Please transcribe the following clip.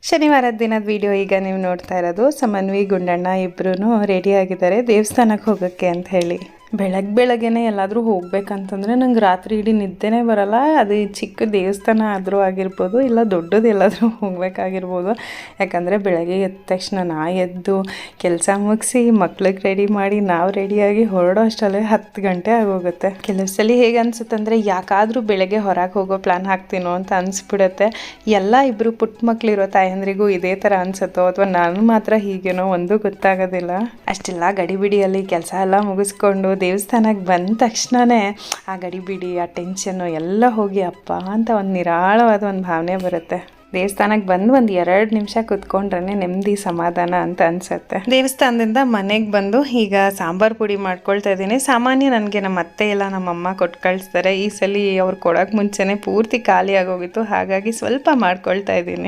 ಶನಿವಾರದ ದಿನದ ವಿಡಿಯೋ ಈಗ ನೀವು ನೋಡ್ತಾ ಇರೋದು. ಸಮನ್ವಿ ಗುಂಡಣ್ಣ ಇಬ್ಬರೂ ರೆಡಿ ಆಗಿದ್ದಾರೆ ದೇವಸ್ಥಾನಕ್ಕೆ ಹೋಗೋಕ್ಕೆ ಅಂತ ಹೇಳಿ. ಬೆಳಗ್ಗೆನೆ ಎಲ್ಲಾದರೂ ಹೋಗ್ಬೇಕಂತಂದರೆ ನಂಗೆ ರಾತ್ರಿ ಇಡೀ ನಿದ್ದೆನೇ ಬರಲ್ಲ. ಅದು ಈ ಚಿಕ್ಕ ದೇವಸ್ಥಾನ ಆದರೂ ಆಗಿರ್ಬೋದು, ಇಲ್ಲ ದೊಡ್ಡದು ಎಲ್ಲಾದರೂ ಹೋಗ್ಬೇಕಾಗಿರ್ಬೋದು. ಯಾಕಂದರೆ ಬೆಳಗ್ಗೆ ಎದ್ದ ತಕ್ಷಣ ಎದ್ದು ಕೆಲಸ ಮುಗಿಸಿ ಮಕ್ಳಿಗೆ ರೆಡಿ ಮಾಡಿ ನಾವು ರೆಡಿಯಾಗಿ ಹೊರಡೋ ಅಷ್ಟಲ್ಲೇ 10 ಗಂಟೆ ಆಗೋಗುತ್ತೆ. ಕೆಲವು ಸಲ ಹೇಗೆ ಅನ್ಸುತ್ತಂದರೆ ಯಾಕಾದರೂ ಬೆಳಗ್ಗೆ ಹೊರಗೆ ಹೋಗೋ ಪ್ಲ್ಯಾನ್ ಹಾಕ್ತೀನೋ ಅಂತ ಅನಿಸ್ಬಿಡುತ್ತೆ. ಎಲ್ಲ ಇಬ್ಬರು ಪುಟ್ಟ ಮಕ್ಕಳಿರೋ ತಾಯಂದ್ರಿಗೂ ಇದೇ ಥರ ಅನ್ಸುತ್ತೋ ಅಥವಾ ನಾನು ಮಾತ್ರ ಹೀಗೇನೋ ಒಂದು ಗೊತ್ತಾಗೋದಿಲ್ಲ. ಅಷ್ಟೆಲ್ಲ ಗಡಿಬಿಡಿಯಲ್ಲಿ ಕೆಲಸ ಎಲ್ಲ ಮುಗಿಸ್ಕೊಂಡು ದೇವಸ್ಥಾನಕ್ಕೆ ಬಂದ ತಕ್ಷಣವೇ ಆ ಗಡಿಬಿಡಿ, ಆ ಟೆನ್ಷನ್ನು ಎಲ್ಲ ಹೋಗಿ ಅಪ್ಪ ಅಂತ ಒಂದು ನಿರಾಳವಾದ ಒಂದು ಭಾವನೆ ಬರುತ್ತೆ. ದೇವಸ್ಥಾನಕ್ಕೆ ಬಂದು ಒಂದು 2 ನಿಮಿಷ ಕುತ್ಕೊಂಡ್ರೆ ನೆಮ್ಮದಿ ಸಮಾಧಾನ ಅಂತ ಅನ್ಸುತ್ತೆ. ದೇವಸ್ಥಾನದಿಂದ ಮನೆಗೆ ಬಂದು ಈಗ ಸಾಂಬಾರು ಪುಡಿ ಮಾಡ್ಕೊಳ್ತಾ ಇದ್ದೀನಿ. ಸಾಮಾನ್ಯ ನನಗೆ ನಮ್ಮ ಅತ್ತೆ ಎಲ್ಲ ನಮ್ಮಮ್ಮ ಕೊಟ್ಟು ಕಳಿಸ್ತಾರೆ. ಈ ಸಲ ಅವ್ರು ಕೊಡೋಕೆ ಮುಂಚೆನೇ ಪೂರ್ತಿ ಖಾಲಿ ಆಗೋಗಿತ್ತು, ಹಾಗಾಗಿ ಸ್ವಲ್ಪ ಮಾಡ್ಕೊಳ್ತಾ ಇದ್ದೀನಿ.